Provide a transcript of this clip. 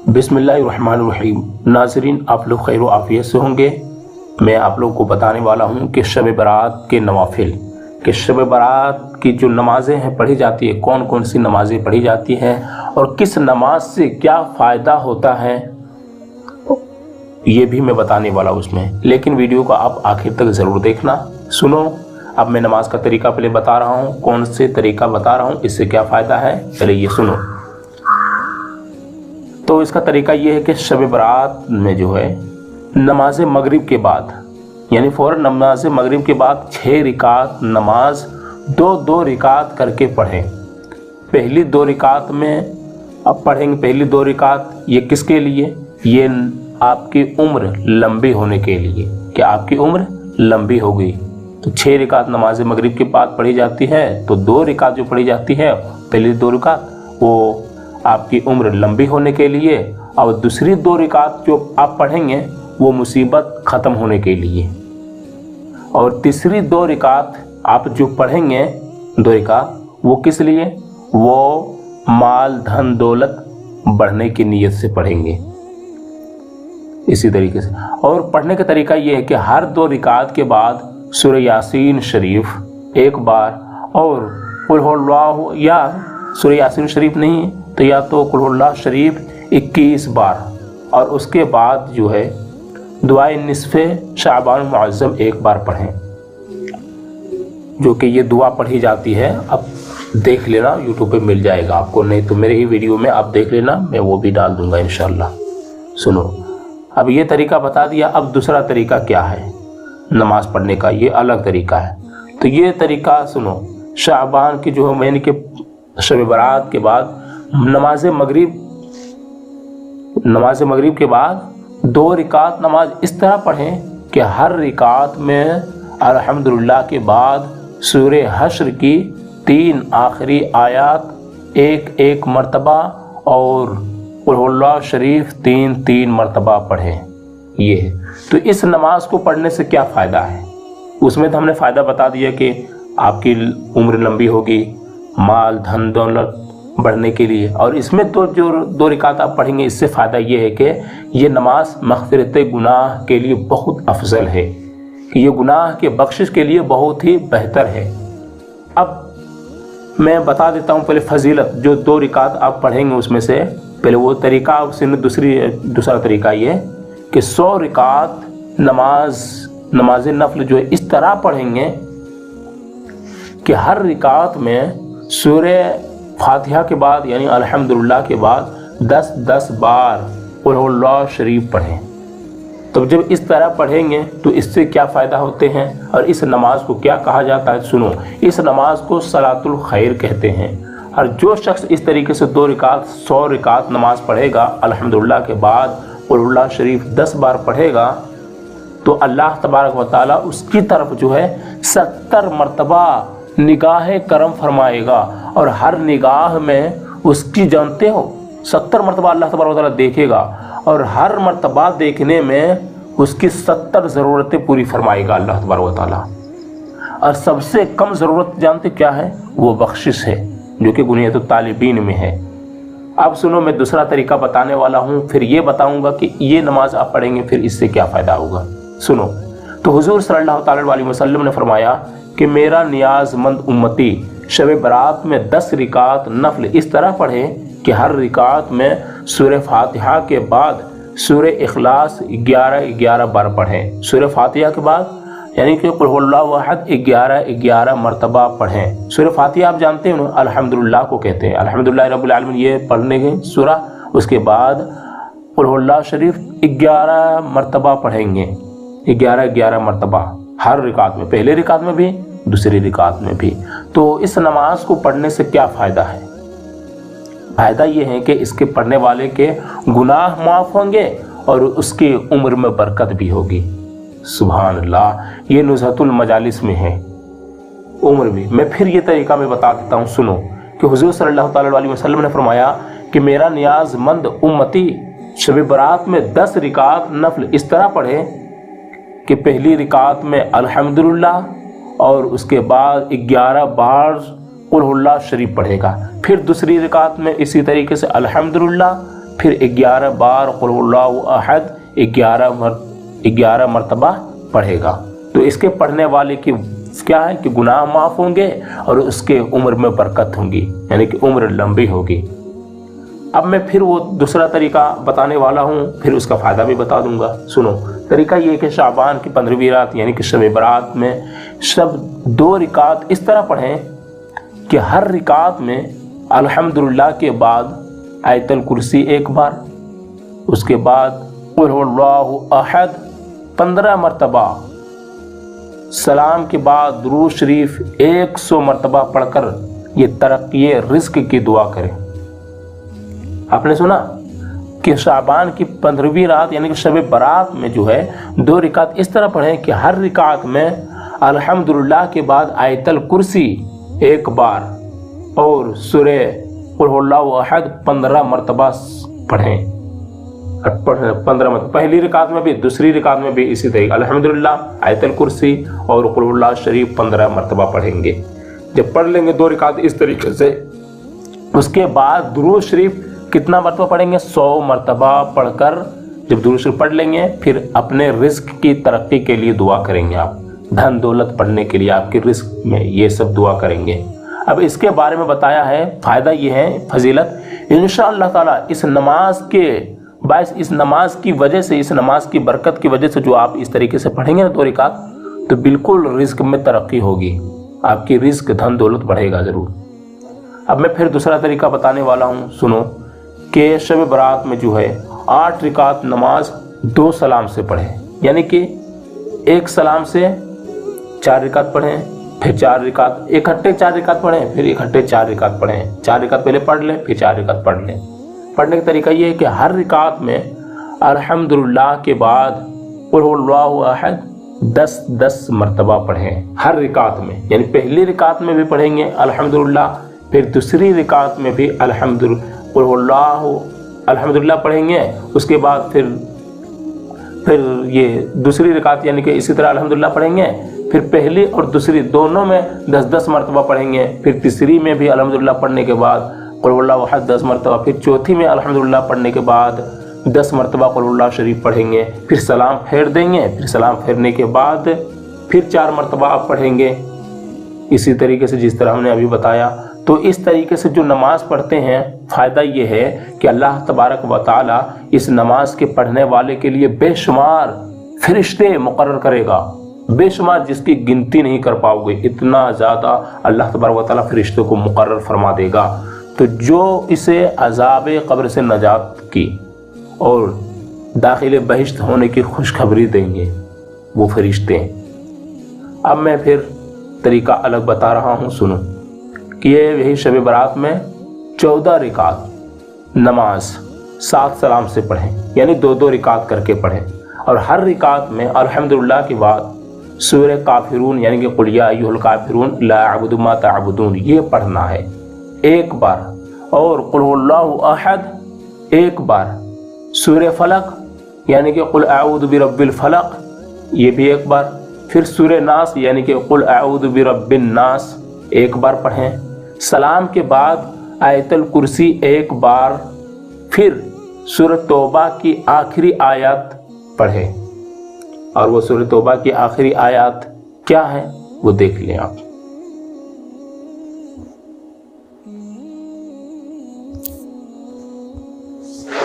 बिस्मिल्लाहिर्रहमानिर्रहीम। नाज़रीन, आप लोग खैर आफियत से होंगे। मैं आप लोगों को बताने वाला हूं कि शब बारात के नवाफिल, कि शब बारात की जो नमाज़ें हैं पढ़ी जाती है, कौन कौन सी नमाज़ें पढ़ी जाती हैं और किस नमाज से क्या फ़ायदा होता है, ये भी मैं बताने वाला हूँ उसमें। लेकिन वीडियो को आप आखिर तक ज़रूर देखना। सुनो, अब मैं नमाज का तरीका पहले बता रहा हूँ, कौन से तरीका बता रहा हूँ, इससे क्या फ़ायदा है, पहले ये सुनो। तो इसका तरीका ये है कि शब बारात में जो है नमाज मगरिब के बाद, यानी फ़ौरन नमाज मगरिब के बाद 6 रिकात नमाज 2-2 रिकात करके पढ़ें। पहली 2 रिकात में अब पढ़ेंगे, पहली 2 रिकात ये किसके लिए, ये आपकी उम्र लंबी होने के लिए, कि आपकी उम्र लंबी हो गई। तो 6 रिकात नमाज मगरिब के बाद पढ़ी जाती है, तो 2 रिकात जो पढ़ी जाती है, पहली 2 रिकात वो आपकी उम्र लंबी होने के लिए, और दूसरी 2 रिकात जो आप पढ़ेंगे वो मुसीबत ख़त्म होने के लिए, और तीसरी 2 रिकात आप जो पढ़ेंगे 2 रिकात वो किस लिए, वो माल धन दौलत बढ़ने की नीयत से पढ़ेंगे। इसी तरीके से और पढ़ने का तरीका ये है कि हर 2 रिकात के बाद सूरह यासीन शरीफ एक बार, और कुल हुवल्लाहु, या सूरह यासीन शरीफ नहीं तो या तो कुल हुवल्लाहु शरीफ 21 बार, और उसके बाद जो है दुआए निस्फ़े शाबान मुअज़्ज़म एक बार पढ़ें, जो कि ये दुआ पढ़ी जाती है। अब देख लेना, यूट्यूब पे मिल जाएगा आपको, नहीं तो मेरे ही वीडियो में आप देख लेना, मैं वो भी डाल दूंगा इंशाअल्लाह। सुनो, अब ये तरीका बता दिया। अब दूसरा तरीका क्या है नमाज पढ़ने का, ये अलग तरीका है। तो ये तरीका सुनो, शाबान की जो महीने के शब बारात के बाद नमाज मगरिब के बाद 2 रिकात नमाज इस तरह पढ़ें कि हर रिकात में अल्हम्दुलिल्लाह के बाद सूरह हश्र की 3 आखिरी आयत एक मरतबा, और कुल हुवल्लाहु शरीफ 3 मरतबा पढ़ें। ये है। तो इस नमाज को पढ़ने से क्या फ़ायदा है, उसमें तो हमने फ़ायदा बता दिया कि आपकी उम्र लंबी होगी, माल धन दौलत बढ़ने के लिए, और इसमें तो जो 2 रिकात आप पढ़ेंगे इससे फ़ायदा ये है कि ये नमाज मग़फ़िरत गुनाह के लिए बहुत अफजल है, कि ये गुनाह के बख्शिश के लिए बहुत ही बेहतर है। अब मैं बता देता हूँ पहले फजीलत, जो 2 रिकात आप पढ़ेंगे उसमें से पहले वो तरीका, उसमें दूसरा तरीका ये कि 100 रिकात नमाज नफल जो है इस तरह पढ़ेंगे कि हर रिकात में सूरह फातिहा के बाद, यानी अल्हम्दुलिल्लाह के बाद 10-10 बार कुल हुवल्लाहु शरीफ पढ़ें। तो जब इस तरह पढ़ेंगे तो इससे क्या फ़ायदा होते हैं, और इस नमाज को क्या कहा जाता है, सुनो, इस नमाज को सलातुल खैर कहते हैं। और जो शख्स इस तरीके से 2 रिकात 100 रिकात नमाज पढ़ेगा, अल्हम्दुलिल्लाह के बाद कुल हुवल्लाहु शरीफ 10 बार पढ़ेगा, तो अल्लाह तबारक व तआला उसकी तरफ जो है 70 मरतबा निगाह करम फरमाएगा, और हर निगाह में उसकी, जानते हो, 70 मरतबा अल्लाह तबारक व तआला देखेगा, और हर मरतबा देखने में उसकी 70 ज़रूरतें पूरी फरमाएगा अल्लाह तबारक व तआला। और सबसे कम ज़रूरत जानते क्या है, वो बख्शिश है, जो कि गुनियत तालिबीन में है। अब सुनो, मैं दूसरा तरीका बताने वाला हूँ, फिर ये बताऊँगा कि ये नमाज आप पढ़ेंगे फिर इससे क्या फ़ायदा होगा। सुनो, तो हुज़ूर सल्लल्लाहु अलैहि वसल्लम ने फरमाया कि मेरा नियाज़मंद उम्मती शब बारात में 10 रिकात नफल इस तरह पढ़ें कि हर रिकात में सूरह फातिहा के बाद सूरह इखलास 11 बार पढ़ें। सूरह फातिहा के बाद यानी कि कुल हुवल्लाहु अहद 11 मरतबा पढ़ें। सूरह फातिहा आप जानते हैं अल्हम्दुलिल्लाह को कहते हैं, अल्हम्दुलिल्लाह रब्बिल आलमीन, ये पढ़ने के सूरह। उसके बाद कुल हुवल्लाहु शरीफ 11 मरतबा पढ़ेंगे, 11 मरतबा हर रिकात में, पहले रिकात में भी दूसरी रिकात में भी। तो इस नमाज को पढ़ने से क्या फ़ायदा है, फ़ायदा ये है कि इसके पढ़ने वाले के गुनाह माफ़ होंगे और उसकी उम्र में बरकत भी होगी। सुभान अल्लाह, ये नुज़हतुल मजालिस में है, उम्र भी। मैं फिर ये तरीका मैं बता देता हूँ, सुनो, कि हुज़ूर सल्लल्लाहु अलैहि वसल्लम ने फरमाया कि मेरा नियाज़मंद उम्मती शब बारात में 10 रिकात नफल इस तरह पढ़े कि पहली रिकात में अल्हम्दुलिल्लाह, और उसके बाद 11 बार कुल हुवल्लाहु शरीफ पढ़ेगा। फिर दूसरी रिकात में इसी तरीके से अल्हम्दुलिल्लाह, फिर 11 बार कुल हुवल्लाहु अहद 11 मरतबा पढ़ेगा। तो इसके पढ़ने वाले की क्या है कि गुनाह माफ़ होंगे और उसके उम्र में बरकत होगी, यानी कि उम्र लंबी होगी। अब मैं फिर वो दूसरा तरीका बताने वाला हूँ, फिर उसका फ़ायदा भी बता दूंगा। सुनो, तरीका ये कि शाबान की 15वीं रात यानी कि शब बरात में सब 2 रिकात इस तरह पढ़ें कि हर रिकात में अल्हम्दुलिल्लाह के बाद आयतल कुर्सी 1 बार, उसके बाद कुल हुवल्लाहु अहद 15 मरतबा, सलाम के बाद दुरूद शरीफ 100 मरतबा पढ़कर ये तरक्की रिस्क की दुआ करें। आपने सुना कि शाबान की 15वीं रात यानी कि शब बरात में जो है 2 रिकात इस तरह पढ़ें कि हर रिकात में अल्हम्दुलिल्लाह के बाद आयतल कुर्सी 1 बार और सूरह कुल हुवल्लाहु अहद 15 मरतबा पढ़ें। 15 मरतबा पहली रिकात में भी, दूसरी रिकात में भी इसी तरीके अल्हम्दुलिल्लाह, आयतल कुर्सी और कुल हुवल्लाहु शरीफ 15 मरतबा पढ़ेंगे। जब पढ़ लेंगे 2 रिकात इस तरीके से, उसके बाद दुरूद शरीफ कितना मरतबा पढ़ेंगे? 100 मरतबा पढ़कर जब दुरूद शरीफ पढ़ लेंगे फिर अपने रिस्क की तरक्की के लिए दुआ करेंगे। आप धन दौलत पढ़ने के लिए आपके रिस्क में ये सब दुआ करेंगे। अब इसके बारे में बताया है, फ़ायदा ये है, फजीलत इंशाअल्लाह ताला इस नमाज के बायस, इस नमाज की वजह से, इस नमाज की बरकत की वजह से जो आप इस तरीके से पढ़ेंगे ना 2 रिकात, तो बिल्कुल रिस्क में तरक्की होगी, आपकी रिस्क धन दौलत बढ़ेगा ज़रूर। अब मैं फिर दूसरा तरीका बताने वाला हूँ। सुनो कि शब बरात में जो है 8 रिकात नमाज 2 सलाम से पढ़ें, यानी कि 1 सलाम से 4 रिकात पढ़ें, फिर 4 रिकात इकट्ठे 4 रिकात पढ़ें, फिर इकट्ठे 4 रिकात पढ़ें। 4 रिकात पहले पढ़ लें, फिर 4 रिकात पढ़ लें। पढ़ने का तरीका ये है कि हर रिकात में अल्हम्दुलिल्लाह के बाद कुल हुवल्लाहु अहद 10-10 मरतबा पढ़ें हर रिकात में, यानी पहली रिकात में भी पढ़ेंगे अल्हम्दुलिल्लाह, फिर दूसरी रिकात में भी अल्हम्दुलिल्लाह पढ़ेंगे, उसके बाद फिर ये दूसरी रिकात यानी कि इसी तरह अल्हम्दुलिल्लाह पढ़ेंगे, फिर पहली और दूसरी दोनों में 10-10 मरतबा पढ़ेंगे, फिर तीसरी में भी अल्हम्दुलिल्लाह पढ़ने के बाद कुल हुवल्लाहु अहद 10 मरतबा, फिर चौथी में अल्हम्दुलिल्लाह पढ़ने के बाद 10 मरतबा कुल हुवल्लाहु शरीफ पढ़ेंगे, फिर सलाम फेर देंगे, फिर सलाम फेरने के बाद फिर 4 मरतबा आप पढ़ेंगे, इसी तरीके से जिस तरह हमने अभी बताया। तो इस तरीके से जो नमाज पढ़ते हैं, फ़ायदा ये है कि अल्लाह तबारक व तआला इस नमाज के पढ़ने वाले के लिए बेशुमार फरिश्ते मुकर्रर करेगा, बेशुमार जिसकी गिनती नहीं कर पाओगे, इतना ज़्यादा अल्लाह तबारक व तआला फरिश्तों को मुकर्रर फरमा देगा। तो जो इसे अज़ाब क़ब्र से नजात की और दाखिल बहिश्त होने की खुशखबरी देंगे वो फरिश्ते। अब मैं फिर तरीका अलग बता रहा हूँ, सुनो कि ये यही शब बरात में 14 रिकात नमाज 7 सलाम से पढ़ें, यानी 2-2 रिकात करके पढ़ें, और हर रिकात में अल्हम्दुलिल्लाह के बाद सूरह काफिरून यानी कि कुल या अय्युहल काफिरून ला अअबुदु मा तअबुदून ये पढ़ना है 1 बार, और कुल हुवल्लाहु अहद 1 बार, सूरह फलक यानी कि कुल अऊज़ु बिरब्बिल फलक ये भी 1 बार, फिर सूरह नास यानी कि कुल अऊज़ु बिरब्बिन नास 1 बार पढ़ें। सलाम के बाद आयतल कुर्सी 1 बार, फिर सूरह तौबा की आखिरी आयत पढ़ें, और वो सूरह तौबा की आखिरी आयत क्या है वो देख लें आप।